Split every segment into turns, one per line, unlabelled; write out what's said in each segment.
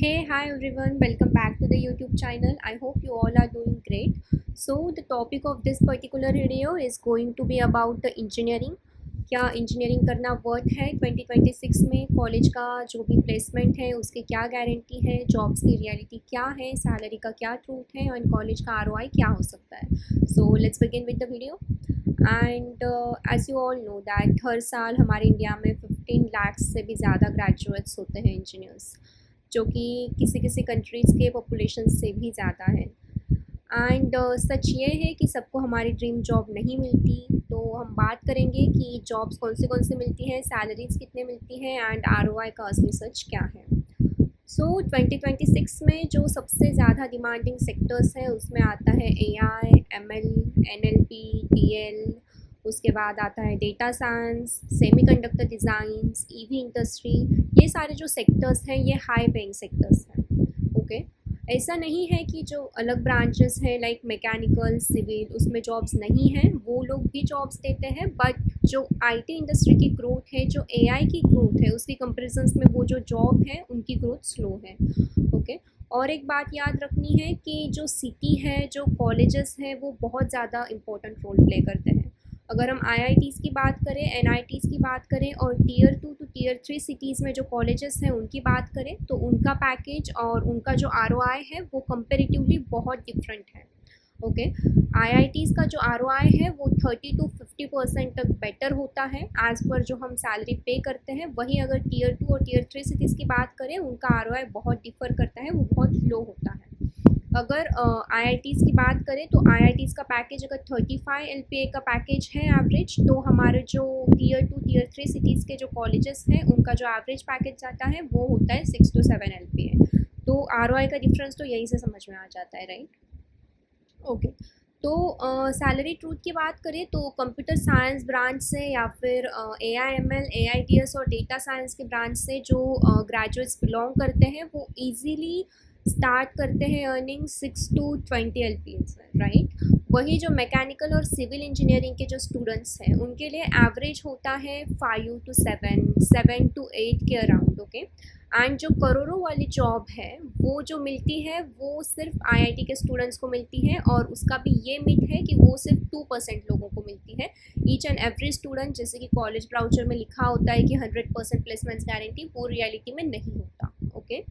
Hey, hi everyone, welcome back to the YouTube channel. I hope you all are doing great. So, the topic of this particular video is going to be about the engineering. क्या engineering करना worth है 2026 में? College का जो भी placement है उसकी क्या गारंटी है, जॉब्स की रियलिटी क्या है, सैलरी का क्या ट्रूथ है और कॉलेज का आरओआई क्या हो सकता है. So let's begin with the video. And as you all know that हर साल हमारे इंडिया में 15 लाख से भी ज़्यादा ग्रेजुएट्स होते हैं इंजीनियर्स, जो कि किसी किसी कंट्रीज़ के पॉपुलेशन से भी ज़्यादा है. एंड सच ये है कि सबको हमारी ड्रीम जॉब नहीं मिलती. तो हम बात करेंगे कि जॉब्स कौन से मिलती हैं, सैलरीज़ कितने मिलती हैं एंड आरओआई का असली सच क्या है. सो 2026 में जो सबसे ज़्यादा डिमांडिंग सेक्टर्स हैं उसमें आता है एआई, एमएल, एनएलपी, टीएल. उसके बाद आता है data science, semiconductor designs, EV industry. ये सारे जो सेक्टर्स हैं ये हाई पेइंग सेक्टर्स हैं. ओके. ऐसा नहीं है कि जो अलग ब्रांचेस हैं लाइक मैकेनिकल, सिविल, उसमें जॉब्स नहीं हैं, वो लोग भी जॉब्स देते हैं. बट जो आईटी इंडस्ट्री की ग्रोथ है, जो एआई की ग्रोथ है, उसकी कंपैरिजन्स में वो जो जॉब है उनकी ग्रोथ स्लो है. ओके. और एक बात याद रखनी है कि जो सिटी है, जो कॉलेजेस हैं, वो बहुत ज़्यादा इम्पोर्टेंट रोल प्ले करते हैं. अगर हम आईआईटीज़ की बात करें, एनआईटीज़ की बात करें और टियर 2 टू टियर 3 सिटीज़ में जो कॉलेजेस हैं उनकी बात करें, तो उनका पैकेज और उनका जो आरओआई है वो कंपैरेटिवली बहुत डिफरेंट है. ओके. आईआईटीज़ का जो आरओआई है वो 30 to 50% तक बेटर होता है एज़ पर जो हम सैलरी पे करते हैं. वहीं अगर टियर 2 और टियर 3 सिटीज़ की बात करें, उनका आरओआई बहुत डिफ़र करता है, वो बहुत लो होता है. अगर आईआईटीज़ की बात करें तो आईआईटीज़ का पैकेज अगर 35 एलपीए का पैकेज है एवरेज, तो हमारे जो टियर 2 टियर 3 सिटीज़ के जो कॉलेजेस हैं उनका जो एवरेज पैकेज आता है वो होता है 6 to 7 एलपीए. तो आरओआई का डिफरेंस तो यहीं से समझ में आ जाता है, राइट. ओके. तो सैलरी ट्रूथ की बात करें तो कंप्यूटर साइंस ब्रांच से या फिर एआईएमएल, एआईटीएस और डेटा साइंस के ब्रांच से जो ग्रेजुएट्स बिलोंग करते हैं वो इजीली स्टार्ट करते हैं अर्निंग 6 to 20 एलपीएस में, राइट. वही जो मैकेनिकल और सिविल इंजीनियरिंग के जो स्टूडेंट्स हैं उनके लिए एवरेज होता है 5 to 7 to 8 के अराउंड. ओके. एंड जो करोड़ों वाली जॉब है वो जो मिलती है वो सिर्फ आईआईटी के स्टूडेंट्स को मिलती है, और उसका भी ये मिथ है कि वो सिर्फ 2% लोगों को मिलती है. ईच एंड एवरी स्टूडेंट, जैसे कि कॉलेज ब्राउचर में लिखा होता है कि 100% प्लेसमेंट्स गारंटी, वो रियलिटी में नहीं होता. ओके.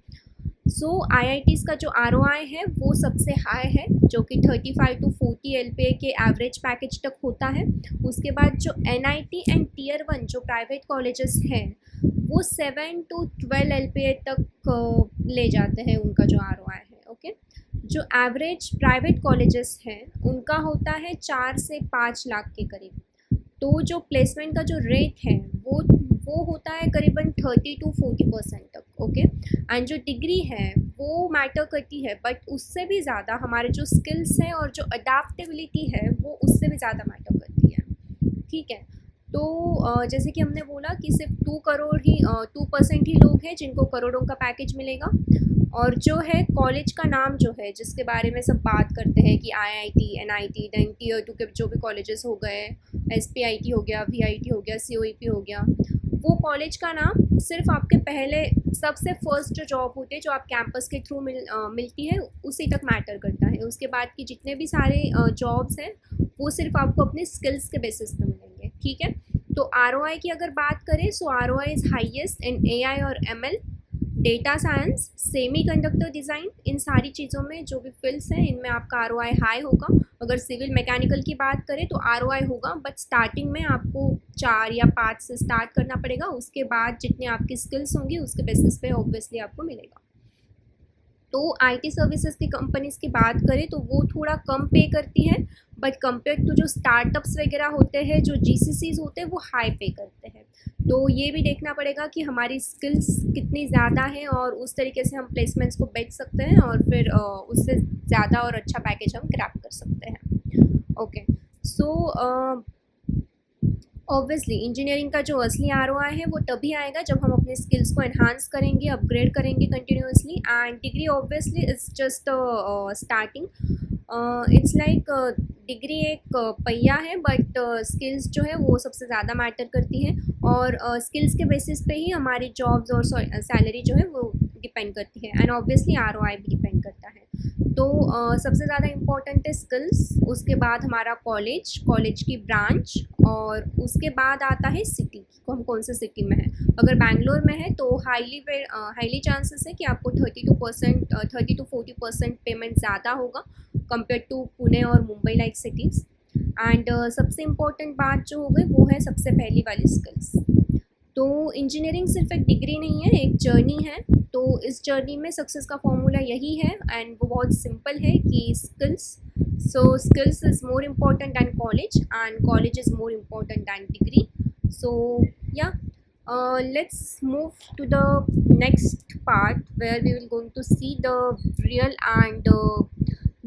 सो आईआईटीज़ का जो आरओआई है वो सबसे हाई है, जो कि 35 to 40 एलपीए के एवरेज पैकेज तक होता है. उसके बाद जो एनआईटी एंड टियर 1 जो प्राइवेट कॉलेजेस हैं वो 7 to 12 एलपीए तक ले जाते हैं उनका जो आरओआई है. ओके. जो एवरेज प्राइवेट कॉलेजेस हैं उनका होता है 4 से 5 लाख के करीब. तो जो प्लेसमेंट का जो रेट है वो होता है करीबन 30 to 40% तक. ओके. एंड जो डिग्री है वो मैटर करती है, बट उससे भी ज़्यादा हमारे जो स्किल्स हैं और जो अडाप्टेबिलिटी है वो उससे भी ज़्यादा मैटर करती है. ठीक है. तो जैसे कि हमने बोला कि सिर्फ 2% ही लोग हैं जिनको करोड़ों का पैकेज मिलेगा. और जो है कॉलेज का नाम जो है जिसके बारे में सब बात करते हैं कि आईआईटी, एनआईटी, देन टियर 2 के जो भी कॉलेजेस हो गए, एसपीआईटी हो गया, वीआईटी हो गया, सीओईपी हो गया, वो कॉलेज का नाम सिर्फ आपके पहले सबसे फर्स्ट जो जॉब होती है जो आप कैंपस के थ्रू मिलती है उसी तक मैटर करता है. उसके बाद की जितने भी सारे जॉब्स हैं वो सिर्फ आपको अपने स्किल्स के बेसिस पे मिलेंगे. ठीक है. तो आरओआई की अगर बात करें so ROI is highest in AI और ML, data science, semiconductor design. इन सारी चीज़ों में जो भी फील्ड्स हैं इनमें आपका आरओआई हाई होगा. अगर सिविल मैकेनिकल की बात करें तो आरओआई होगा, बट स्टार्टिंग में आपको 4 या 5 से स्टार्ट करना पड़ेगा. उसके बाद जितनी आपकी स्किल्स होंगी उसके बेसिस पे ऑब्वियसली आपको मिलेगा. तो आईटी सर्विसेज की कंपनीज़ की बात करें तो वो थोड़ा कम पे करती है, बट कंपेयर टू जो स्टार्टअप्स वगैरह होते हैं, जो जीसीसीज होते हैं, वो हाई पे करते हैं. तो ये भी देखना पड़ेगा कि हमारी स्किल्स कितनी ज़्यादा हैं और उस तरीके से हम प्लेसमेंट्स को बेच सकते हैं और फिर उससे ज़्यादा और अच्छा पैकेज हम क्रैप कर सकते हैं. ओके. सो ऑब्वियसली इंजीनियरिंग का जो असली आरओआई है वो तभी आएगा जब हम अपने स्किल्स को एनहांस करेंगे, अपग्रेड करेंगे continuously. And degree obviously it's just starting. It's like degree एक पहिया है, बट स्किल्स जो है वो सबसे ज़्यादा मैटर करती है. और स्किल्स के बेसिस पे ही हमारी जॉब्स और सैलरी जो है वो डिपेंड करती है एंड ऑब्वियसली आरओआई भी डिपेंड करता है। तो सबसे ज़्यादा इम्पॉर्टेंट है स्किल्स, उसके बाद हमारा कॉलेज की ब्रांच, और उसके बाद आता है सिटी को, हम कौन से सिटी में है। अगर बैंगलोर में है तो हाईली चांसेस है कि आपको 30 to 40% पेमेंट ज़्यादा होगा कंपेयर टू पुणे और मुंबई लाइक सिटीज़। एंड सबसे इम्पॉर्टेंट बात जो हो गई वो है सबसे पहली वाली स्किल्स। तो इंजीनियरिंग सिर्फ एक डिग्री नहीं है, एक जर्नी है। तो इस जर्नी में सक्सेस का फॉर्मूला यही है एंड वो बहुत सिंपल है कि skills is more important than college and college is more important than degree. So या let's move to the next part where we will going to see the real and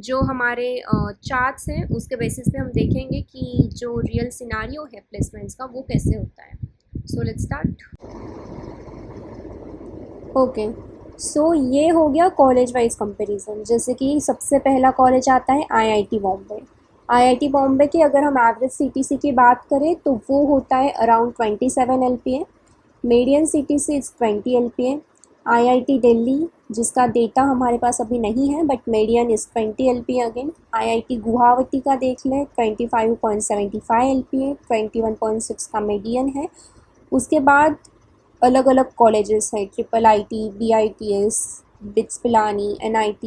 जो हमारे charts हैं उसके basis पे हम देखेंगे कि जो रियल सिनारियो है प्लेसमेंट्स का वो कैसे होता है। So let's start. ओके, सो ये हो गया कॉलेज वाइज कंपैरिजन। जैसे कि सबसे पहला कॉलेज आता है आईआईटी बॉम्बे। आईआईटी बॉम्बे की अगर हम एवरेज सीटीसी की बात करें तो वो होता है around 27 LPA, median CTC is 20 LPA। IIT Delhi जिसका डेटा हमारे पास अभी नहीं है but median is 20 LPA again. IIT Guwahati का देख लें 25.75 LPA, 21.6 का मीडियन है। उसके बाद अलग अलग कॉलेजेस हैं, IIIT, BITS, BITS Pilani, NIT।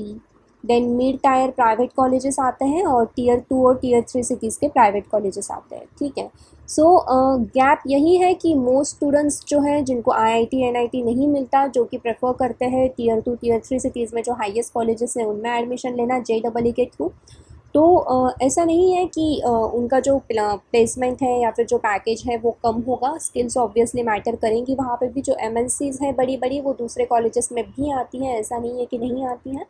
Then mid tier private colleges आते हैं और टियर 2 और टियर 3 सिटीज़ के प्राइवेट कॉलेजेस आते हैं। ठीक है, सो गैप यही है कि मोस्ट स्टूडेंट्स जो हैं जिनको IIT NIT नहीं मिलता, जो कि प्रेफर करते हैं टियर 2 टियर 3 सिटीज़ में जो हाईएस्ट कॉलेजेस हैं उनमें एडमिशन लेना JEE के थ्रू। तो ऐसा नहीं है कि उनका जो प्लेसमेंट है या फिर जो पैकेज है वो कम होगा। स्किल्स ऑब्वियसली मैटर करेंगी वहाँ पे भी। जो MNCs हैं बड़ी बड़ी वो दूसरे कॉलेजेस में भी आती हैं, ऐसा नहीं है कि नहीं आती हैं।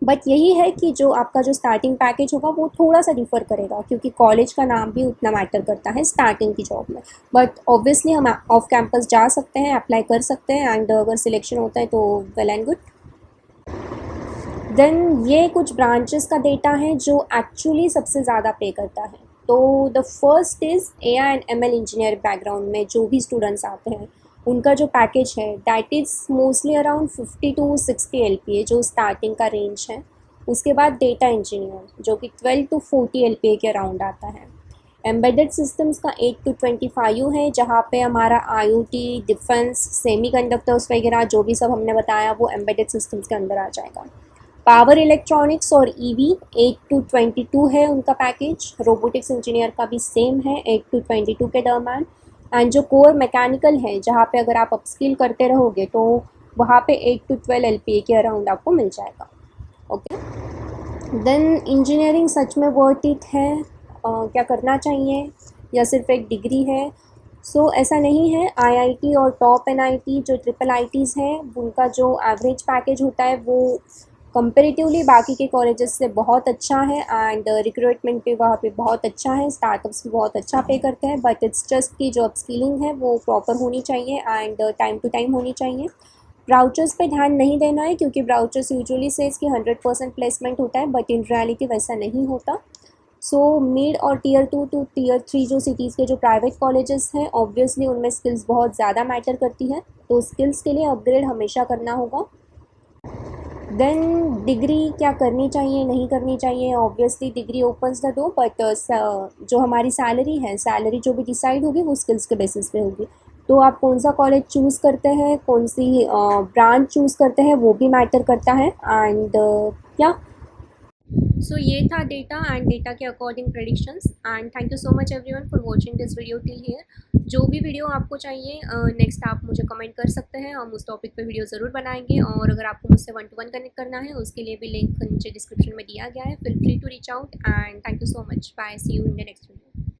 बट यही है कि जो आपका जो स्टार्टिंग पैकेज होगा वो थोड़ा सा डिफ़र करेगा क्योंकि कॉलेज का नाम भी उतना मैटर करता है स्टार्टिंग की जॉब में। बट ऑब्वियसली हम ऑफ कैंपस जा सकते हैं, अप्लाई कर सकते हैं एंड अगर सिलेक्शन होता है तो वेल एंड गुड। देन ये कुछ ब्रांचेस का डेटा है जो एक्चुअली सबसे ज़्यादा पे करता है। तो the first is AI and ML engineer background में जो भी स्टूडेंट्स आते हैं उनका जो पैकेज है that is mostly around 50 to 60 LPA जो स्टार्टिंग का रेंज है। उसके बाद डेटा इंजीनियर जो कि 12 to 40 LPA के अराउंड आता है। एम्बेडेड सिस्टम्स का 8 to 25 है जहाँ पे हमारा IoT, डिफेंस, सेमीकंडक्टर्स वगैरह जो भी सब हमने बताया वो एम्बेडेड सिस्टम्स के अंदर आ जाएगा। पावर इलेक्ट्रॉनिक्स और EV 8 to 22 है उनका पैकेज। रोबोटिक्स इंजीनियर का भी सेम है 8 to 22 के दरम्यान। एंड जो कोर मैकेनिकल है जहाँ पे अगर आप अपस्किल करते रहोगे तो वहाँ पे 8 to 12 LPA के अराउंड आपको मिल जाएगा। ओके, देन इंजीनियरिंग सच में वर्थ इट है? क्या करना चाहिए या सिर्फ एक डिग्री है? सो ऐसा नहीं है। IIT और टॉप NIT जो IIITs हैं उनका जो एवरेज पैकेज होता है वो कंपेरेटिवली बाकी के कॉलेजेस से बहुत अच्छा है एंड रिक्रूटमेंट भी वहाँ पे बहुत अच्छा है, स्टार्टअप्स भी बहुत अच्छा पे करते हैं। बट इट्स जस्ट की जो अपस्किलिंग है वो प्रॉपर होनी चाहिए एंड टाइम टू टाइम होनी चाहिए। ब्राउचर्स पे ध्यान नहीं देना है क्योंकि ब्राउचर्स यूजुअली सेज कि 100% प्लेसमेंट होता है बट इन रियलिटी वैसा नहीं होता। सो मिड और टियर 2 to टियर 3 जो सिटीज़ के जो प्राइवेट कॉलेजेस हैं ऑब्वियसली उनमें स्किल्स बहुत ज़्यादा मैटर करती है, तो स्किल्स के लिए अपग्रेड हमेशा करना होगा। देन डिग्री क्या करनी चाहिए नहीं करनी चाहिए? Obviously degree opens the door but जो हमारी सैलरी है, सैलरी जो भी डिसाइड होगी वो स्किल्स के बेसिस पे होगी। तो आप कौन सा कॉलेज चूज़ करते हैं, कौन सी ब्रांच चूज़ करते हैं वो भी मैटर करता है। एंड क्या सो ये था डेटा एंड डेटा के according predictions. And thank you so much everyone for watching this video till here. जो भी वीडियो आपको चाहिए नेक्स्ट आप मुझे कमेंट कर सकते हैं, हम उस टॉपिक पे वीडियो ज़रूर बनाएंगे। और अगर आपको मुझसे 1-to-1 कनेक्ट करना है उसके लिए भी लिंक नीचे डिस्क्रिप्शन में दिया गया है। Feel free to reach out and thank you so much. Bye, see you in the next video.